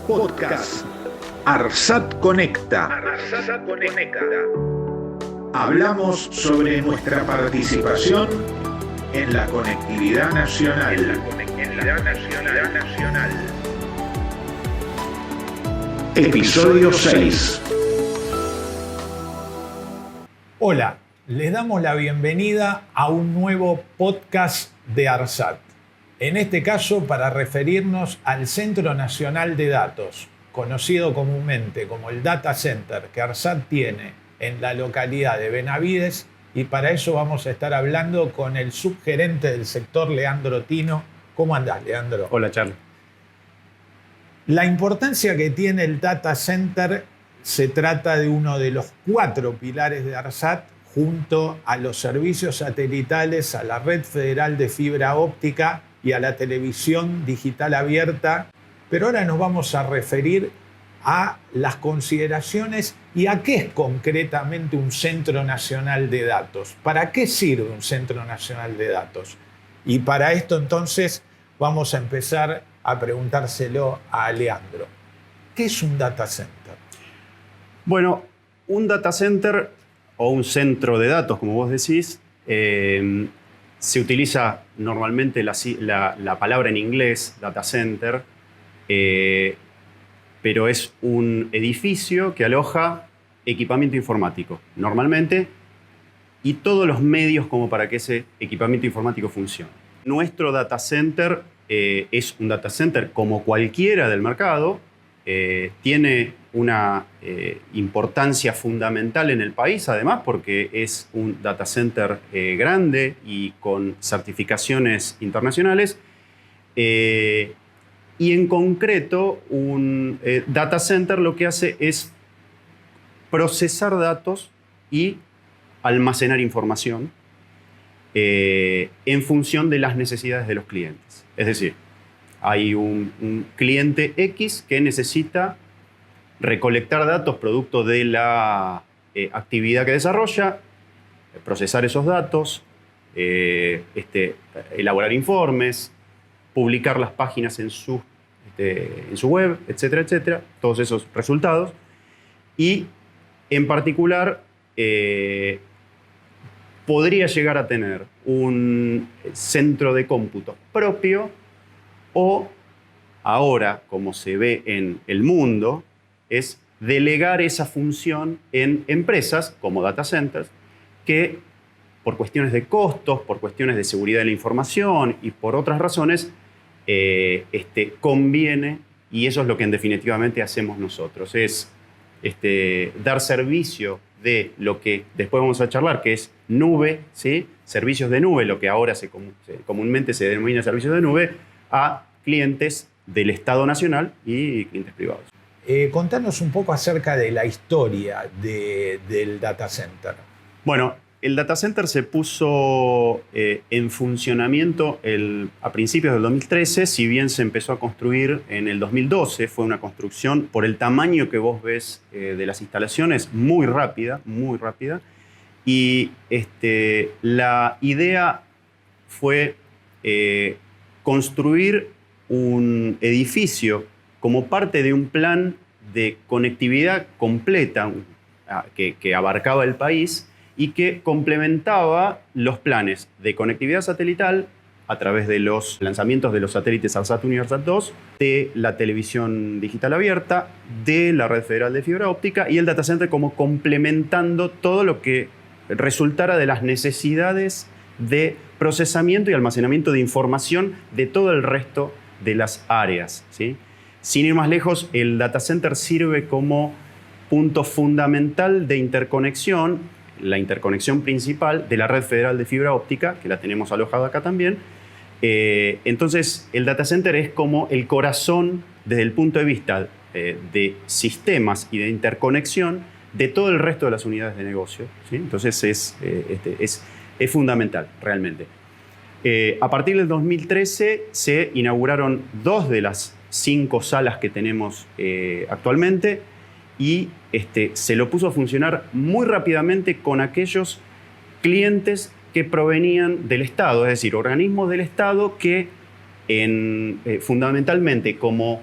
Podcast ARSAT Conecta. Hablamos sobre nuestra participación en la conectividad nacional. Episodio 6. Hola, les damos la bienvenida a un nuevo podcast de ARSAT. En este caso, para referirnos al Centro Nacional de Datos, conocido comúnmente como el Data Center que ARSAT tiene en la localidad de Benavides, y para eso vamos a estar hablando con el subgerente del sector, Leandro Tino. ¿Cómo andás, Leandro? Hola, Charlie. La importancia que tiene el Data Center se trata de uno de los 4 pilares de ARSAT, junto a los servicios satelitales, a la red federal de fibra óptica y a la televisión digital abierta. Pero ahora nos vamos a referir a las consideraciones y a qué es concretamente un Centro Nacional de Datos. ¿Para qué sirve un Centro Nacional de Datos? Y para esto entonces vamos a empezar a preguntárselo a Leandro. ¿Qué es un data center? Bueno, un data center o un centro de datos, como vos decís, se utiliza normalmente la palabra en inglés, data center, pero es un edificio que aloja equipamiento informático, normalmente, y todos los medios como para que ese equipamiento informático funcione. Nuestro data center es un data center como cualquiera del mercado, tiene una importancia fundamental en el país, además, porque es un data center grande y con certificaciones internacionales. Y en concreto, un data center lo que hace es procesar datos y almacenar información en función de las necesidades de los clientes. Es decir, hay un cliente X que necesita recolectar datos producto de la actividad que desarrolla, procesar esos datos, elaborar informes, publicar las páginas en su web, etcétera, etcétera, todos esos resultados. Y en particular podría llegar a tener un centro de cómputo propio, o ahora, como se ve en el mundo, es delegar esa función en empresas como data centers que, por cuestiones de costos, por cuestiones de seguridad de la información y por otras razones, conviene, y eso es lo que definitivamente hacemos nosotros, es dar servicio de lo que después vamos a charlar, que es nube, ¿sí? Servicios de nube, lo que ahora comúnmente se denomina servicios de nube, a clientes del Estado Nacional y clientes privados. Contanos un poco acerca de la historia del data center. Bueno, el data center se puso en funcionamiento a principios del 2013, si bien se empezó a construir en el 2012, fue una construcción por el tamaño que vos ves de las instalaciones, muy rápida, y la idea fue construir un edificio como parte de un plan de conectividad completa que abarcaba el país y que complementaba los planes de conectividad satelital a través de los lanzamientos de los satélites ARSAT-1 y ARSAT-2, de la televisión digital abierta, de la red federal de fibra óptica y el data center como complementando todo lo que resultara de las necesidades de procesamiento y almacenamiento de información de todo el resto de las áreas, ¿sí? Sin ir más lejos, el data center sirve como punto fundamental de interconexión, la interconexión principal de la red federal de fibra óptica, que la tenemos alojada acá también. Entonces, el data center es como el corazón desde el punto de vista de sistemas y de interconexión de todo el resto de las unidades de negocio, ¿sí? Entonces, es fundamental, realmente. A partir del 2013 se inauguraron 2 de las 5 salas que tenemos actualmente y se lo puso a funcionar muy rápidamente con aquellos clientes que provenían del Estado, es decir, organismos del Estado que fundamentalmente como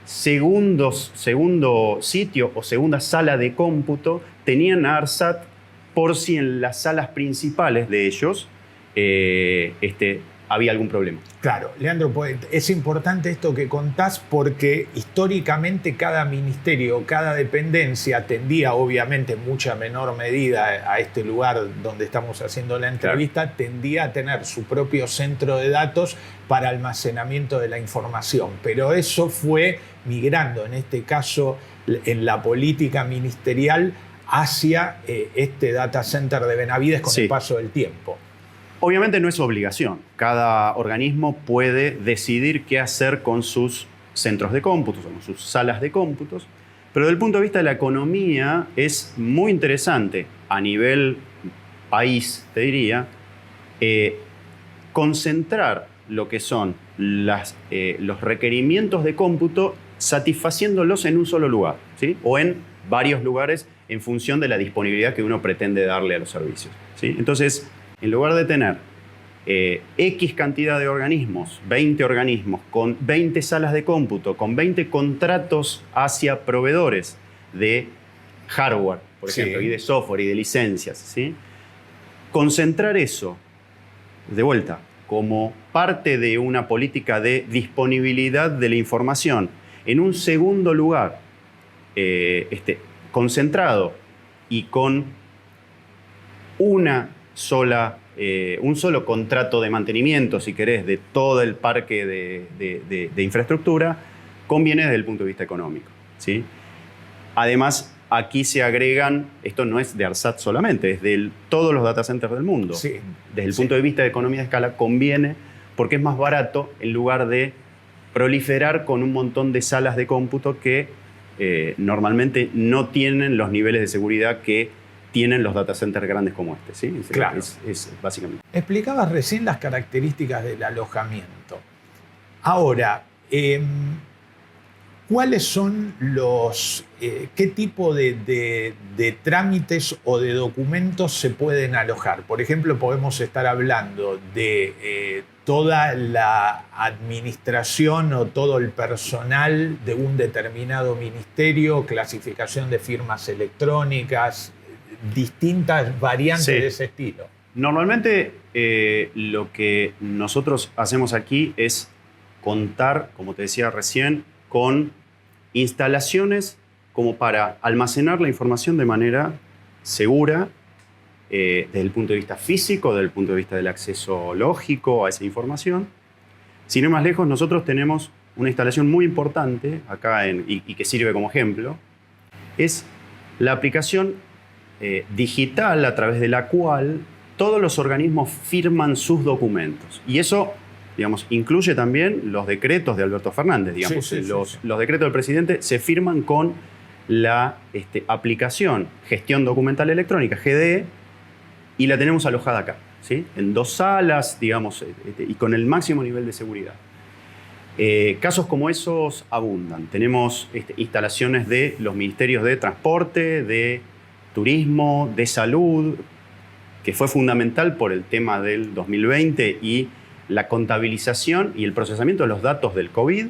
segundo sitio o segunda sala de cómputo tenían a ARSAT por si en las salas principales de ellos había algún problema. Claro, Leandro, pues, es importante esto que contás porque históricamente cada ministerio, cada dependencia tendía, obviamente en mucha menor medida a este lugar donde estamos haciendo la entrevista, claro, tendía a tener su propio centro de datos para almacenamiento de la información. Pero eso fue migrando, en este caso, en la política ministerial hacia este data center de Benavides con el paso del tiempo. Obviamente no es obligación. Cada organismo puede decidir qué hacer con sus centros de cómputos o con sus salas de cómputos, pero desde el punto de vista de la economía es muy interesante a nivel país, te diría, concentrar lo que son los requerimientos de cómputo satisfaciéndolos en un solo lugar, ¿sí? O en varios lugares en función de la disponibilidad que uno pretende darle a los servicios, ¿sí? Entonces, en lugar de tener X cantidad de organismos, 20 organismos, con 20 salas de cómputo, con 20 contratos hacia proveedores de hardware, por ejemplo, y de software y de licencias, ¿sí? Concentrar eso, de vuelta, como parte de una política de disponibilidad de la información en un segundo lugar, concentrado y con un solo contrato de mantenimiento, si querés, de todo el parque de infraestructura, conviene desde el punto de vista económico, ¿sí? Además, aquí se agregan, esto no es de ARSAT solamente, es de todos los data centers del mundo. Sí. Desde el punto de vista de economía de escala, conviene porque es más barato en lugar de proliferar con un montón de salas de cómputo que normalmente no tienen los niveles de seguridad que tienen los data centers grandes como este, ¿sí? Claro. Es básicamente. Explicabas recién las características del alojamiento. Ahora, ¿cuáles son qué tipo de trámites o de documentos se pueden alojar? Por ejemplo, podemos estar hablando de toda la administración o todo el personal de un determinado ministerio, clasificación de firmas electrónicas, distintas variantes de ese estilo. Normalmente lo que nosotros hacemos aquí es contar, como te decía recién, con instalaciones como para almacenar la información de manera segura desde el punto de vista físico, desde el punto de vista del acceso lógico a esa información. Sin ir más lejos, nosotros tenemos una instalación muy importante acá y que sirve como ejemplo, es la aplicación digital a través de la cual todos los organismos firman sus documentos. Y eso, digamos, incluye también los decretos de Alberto Fernández. Digamos. Los decretos del presidente se firman con la aplicación Gestión Documental Electrónica, GDE, y la tenemos alojada acá, ¿sí? En 2 salas, digamos, y con el máximo nivel de seguridad. Casos como esos abundan. Tenemos instalaciones de los ministerios de Transporte, de Turismo, de Salud, que fue fundamental por el tema del 2020 y la contabilización y el procesamiento de los datos del COVID.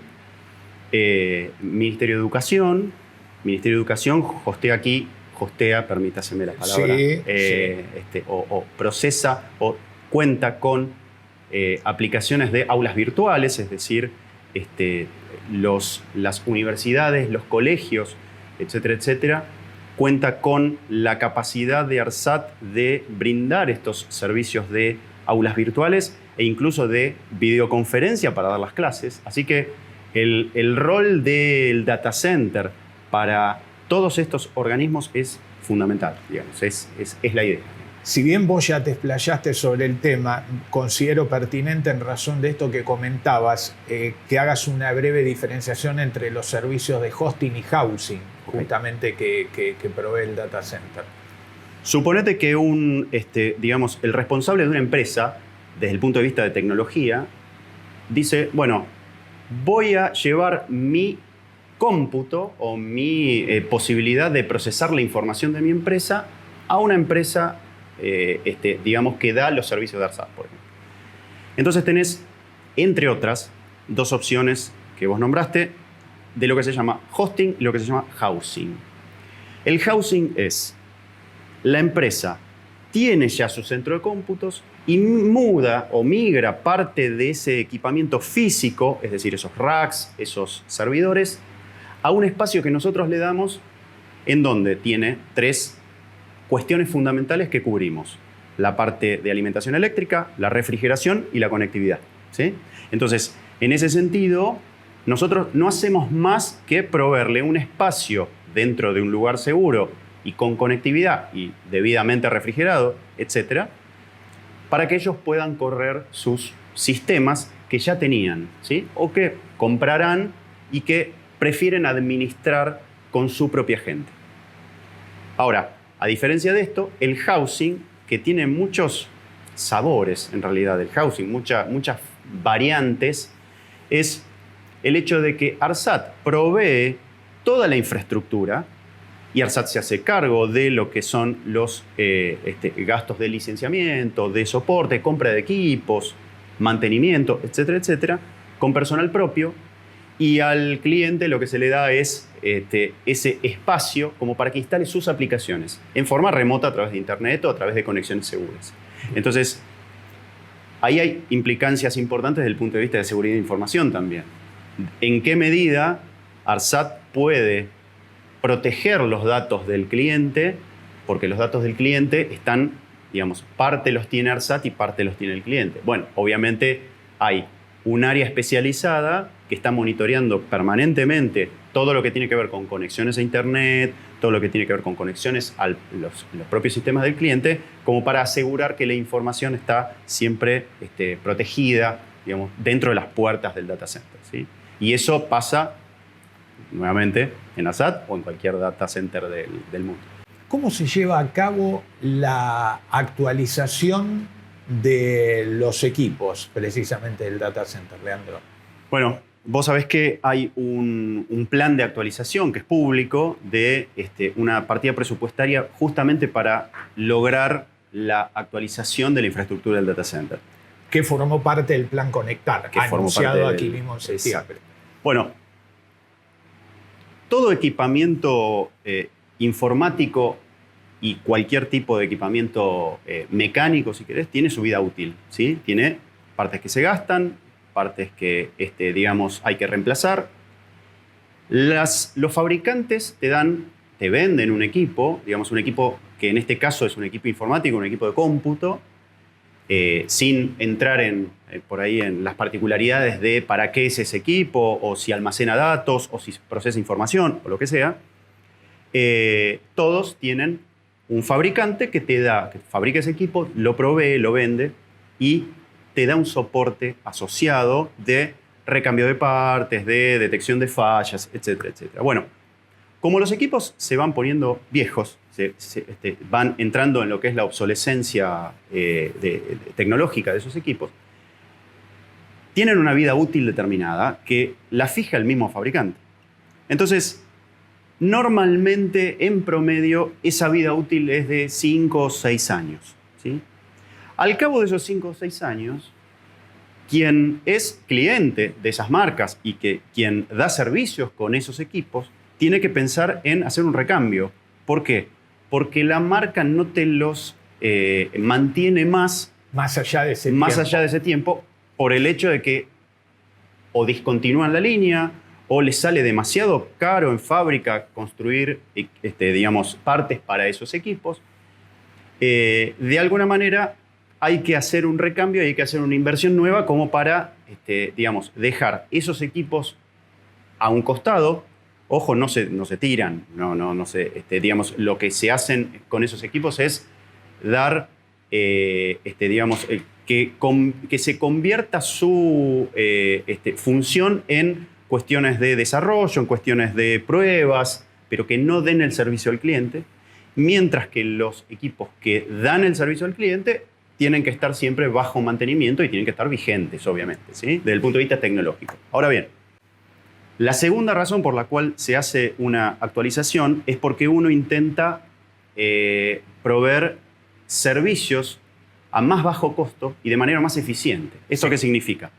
Ministerio de Educación. Ministerio de Educación hostea, permítaseme la palabra, procesa o cuenta con aplicaciones de aulas virtuales, es decir, las universidades, los colegios, etcétera, etcétera, cuenta con la capacidad de ARSAT de brindar estos servicios de aulas virtuales e incluso de videoconferencia para dar las clases. Así que el rol del data center para todos estos organismos es fundamental, digamos, es la idea. Si bien vos ya te explayaste sobre el tema, considero pertinente en razón de esto que comentabas, que hagas una breve diferenciación entre los servicios de hosting y housing, justamente que provee el data center. Suponete que digamos, el responsable de una empresa, desde el punto de vista de tecnología, dice, bueno, voy a llevar mi cómputo o mi posibilidad de procesar la información de mi empresa a una empresa digamos, que da los servicios de ARSAT, por ejemplo. Entonces tenés, entre otras, 2 opciones que vos nombraste. de lo que se llama hosting y lo que se llama housing. El housing es la empresa tiene ya su centro de cómputos y muda o migra parte de ese equipamiento físico, es decir, esos racks, esos servidores, a un espacio que nosotros le damos en donde tiene 3 cuestiones fundamentales que cubrimos. La parte de alimentación eléctrica, la refrigeración y la conectividad, ¿sí? Entonces, en ese sentido, nosotros no hacemos más que proveerle un espacio dentro de un lugar seguro y con conectividad y debidamente refrigerado, etcétera, para que ellos puedan correr sus sistemas que ya tenían, ¿sí? O que comprarán y que prefieren administrar con su propia gente. Ahora, a diferencia de esto, el housing, que tiene muchos sabores, en realidad, el housing, muchas variantes, es el hecho de que ARSAT provee toda la infraestructura y ARSAT se hace cargo de lo que son los gastos de licenciamiento, de soporte, compra de equipos, mantenimiento, etcétera, etcétera, con personal propio, y al cliente lo que se le da es ese espacio como para que instale sus aplicaciones en forma remota a través de internet o a través de conexiones seguras. Entonces, ahí hay implicancias importantes desde el punto de vista de seguridad de información también. ¿En qué medida ARSAT puede proteger los datos del cliente? Porque los datos del cliente están, digamos, parte los tiene ARSAT y parte los tiene el cliente. Bueno, obviamente hay un área especializada que está monitoreando permanentemente todo lo que tiene que ver con conexiones a internet, todo lo que tiene que ver con conexiones a los propios sistemas del cliente, como para asegurar que la información está siempre protegida, digamos, dentro de las puertas del data center, ¿sí? Y eso pasa, nuevamente, en ARSAT o en cualquier data center del mundo. ¿Cómo se lleva a cabo la actualización de los equipos, precisamente del data center, Leandro? Bueno, vos sabés que hay un plan de actualización que es público de una partida presupuestaria justamente para lograr la actualización de la infraestructura del data center. Que formó parte del plan Conectar, Que formó anunciado parte aquí mismo en septiembre. Bueno, todo equipamiento informático y cualquier tipo de equipamiento mecánico, si querés, tiene su vida útil, ¿sí? Tiene partes que se gastan, partes que, digamos, hay que reemplazar. Los fabricantes te venden un equipo, digamos, un equipo que en este caso es un equipo informático, un equipo de cómputo, sin entrar por ahí en las particularidades de para qué es ese equipo, o si almacena datos, o si procesa información, o lo que sea. Todos tienen un fabricante que fabrica ese equipo, lo provee, lo vende y te da un soporte asociado de recambio de partes, de detección de fallas, etcétera, etcétera. Bueno, como los equipos se van poniendo viejos, van entrando en lo que es la obsolescencia tecnológica de esos equipos, tienen una vida útil determinada que la fija el mismo fabricante. Entonces, normalmente, en promedio, esa vida útil es de 5 o 6 años, ¿sí? Al cabo de esos 5 o 6 años, quien es cliente de esas marcas y quien da servicios con esos equipos, tiene que pensar en hacer un recambio. ¿Por qué? Porque la marca no te los mantiene más allá de ese tiempo por el hecho de que o discontinúan la línea o les sale demasiado caro en fábrica construir digamos, partes para esos equipos. De alguna manera hay que hacer un recambio, hay que hacer una inversión nueva como para digamos, dejar esos equipos a un costado. Ojo, no se tiran, digamos, lo que se hacen con esos equipos es dar, digamos, que se convierta su función en cuestiones de desarrollo, en cuestiones de pruebas, pero que no den el servicio al cliente, mientras que los equipos que dan el servicio al cliente tienen que estar siempre bajo mantenimiento y tienen que estar vigentes, obviamente, ¿sí? Desde el punto de vista tecnológico. Ahora bien, la segunda razón por la cual se hace una actualización es porque uno intenta proveer servicios a más bajo costo y de manera más eficiente. ¿Eso qué significa?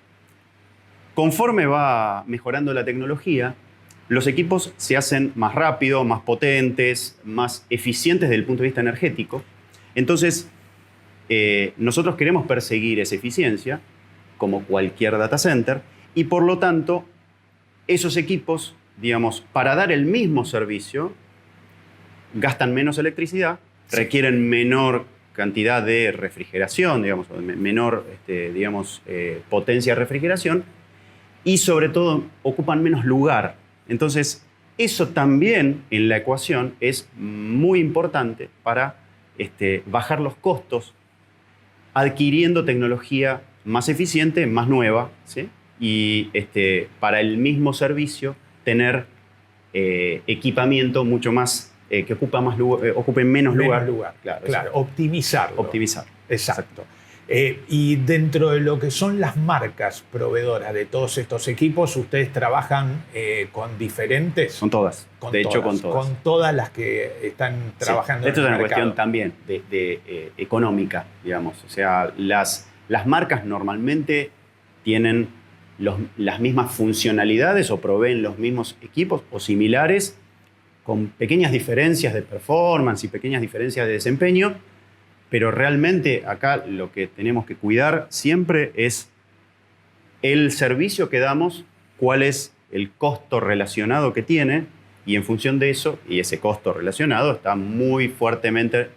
Conforme va mejorando la tecnología, los equipos se hacen más rápido, más potentes, más eficientes desde el punto de vista energético. Entonces, nosotros queremos perseguir esa eficiencia, como cualquier data center, y por lo tanto, esos equipos, digamos, para dar el mismo servicio, gastan menos electricidad, requieren menor cantidad de refrigeración, digamos, menor potencia de refrigeración, y sobre todo ocupan menos lugar. Entonces, eso también en la ecuación es muy importante para bajar los costos, adquiriendo tecnología más eficiente, más nueva, ¿sí? Y para el mismo servicio tener equipamiento mucho más que ocupe menos lugar. Claro, optimizarlo. Optimizar. Exacto. Y dentro de lo que son las marcas proveedoras de todos estos equipos, ¿ustedes trabajan con diferentes? Con todas. Con todas. Con todas las que están trabajando en el mercado. Esto es una cuestión también de económica, digamos. O sea, las marcas normalmente tienen las mismas funcionalidades o proveen los mismos equipos o similares, con pequeñas diferencias de performance y pequeñas diferencias de desempeño, pero realmente acá lo que tenemos que cuidar siempre es el servicio que damos, cuál es el costo relacionado que tiene, y en función de eso, y ese costo relacionado está muy fuertemente,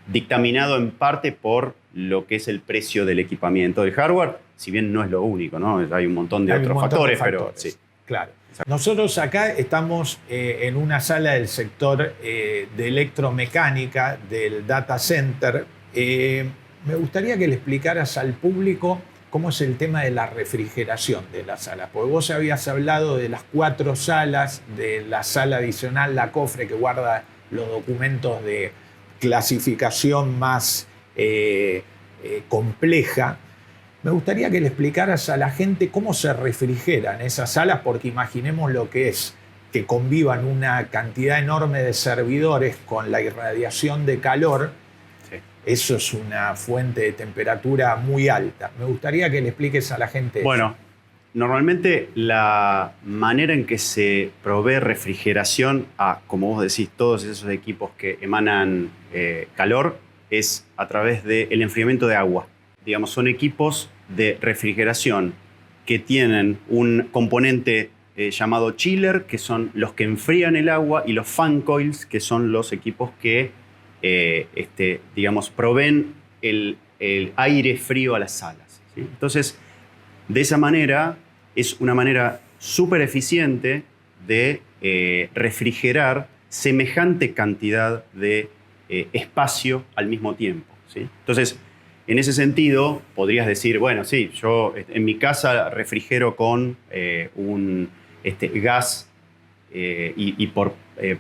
dictaminado en parte por lo que es el precio del equipamiento del hardware, si bien no es lo único, ¿no? Hay un montón de otros factores, pero sí. Claro. Nosotros acá estamos en una sala del sector de electromecánica del data center. Me gustaría que le explicaras al público cómo es el tema de la refrigeración de la sala. Porque vos habías hablado de las 4 salas, de la sala adicional, la cofre, que guarda los documentos de clasificación más compleja. Me gustaría que le explicaras a la gente cómo se refrigeran esas salas, porque imaginemos lo que es que convivan una cantidad enorme de servidores con la irradiación de calor. Sí. Eso es una fuente de temperatura muy alta. Me gustaría que le expliques a la gente eso. Bueno, normalmente la manera en que se provee refrigeración a, como vos decís, todos esos equipos que emanan calor es a través del enfriamiento de agua. Digamos, son equipos de refrigeración que tienen un componente llamado chiller, que son los que enfrían el agua, y los fan coils, que son los equipos que, proveen el aire frío a las salas, ¿sí? Entonces, de esa manera, es una manera súper eficiente de refrigerar semejante cantidad de espacio al mismo tiempo, ¿sí? Entonces, en ese sentido, podrías decir, bueno, sí, yo en mi casa refrigero con un gas y por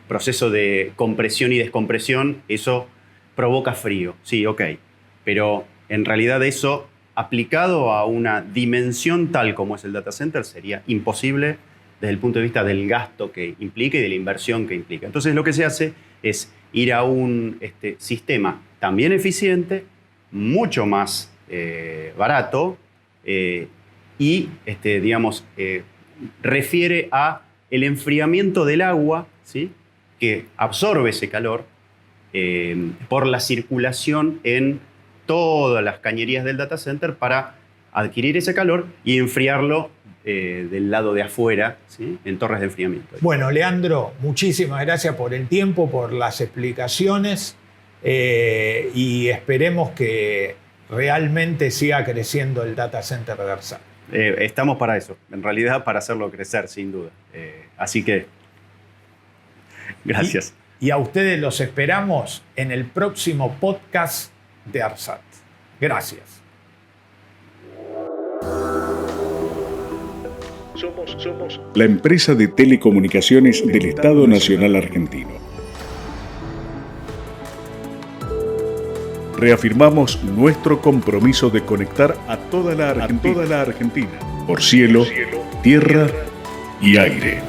proceso de compresión y descompresión, eso provoca frío. Sí, ok. Pero en realidad eso, aplicado a una dimensión tal como es el data center, sería imposible desde el punto de vista del gasto que implica y de la inversión que implica. Entonces, lo que se hace es ir a un sistema también eficiente, mucho más barato y, refiere a el enfriamiento del agua, ¿sí? Que absorbe ese calor por la circulación en todas las cañerías del data center para adquirir ese calor y enfriarlo del lado de afuera, ¿sí? En torres de enfriamiento. Bueno, Leandro, muchísimas gracias por el tiempo, por las explicaciones. Y esperemos que realmente siga creciendo el data center de ARSAT. Estamos para eso, en realidad para hacerlo crecer, sin duda. Así que, gracias. Y a ustedes los esperamos en el próximo podcast de ARSAT. Gracias. Somos la empresa de telecomunicaciones del Estado Nacional Argentino. Reafirmamos nuestro compromiso de conectar a toda la Argentina, por cielo, tierra y aire.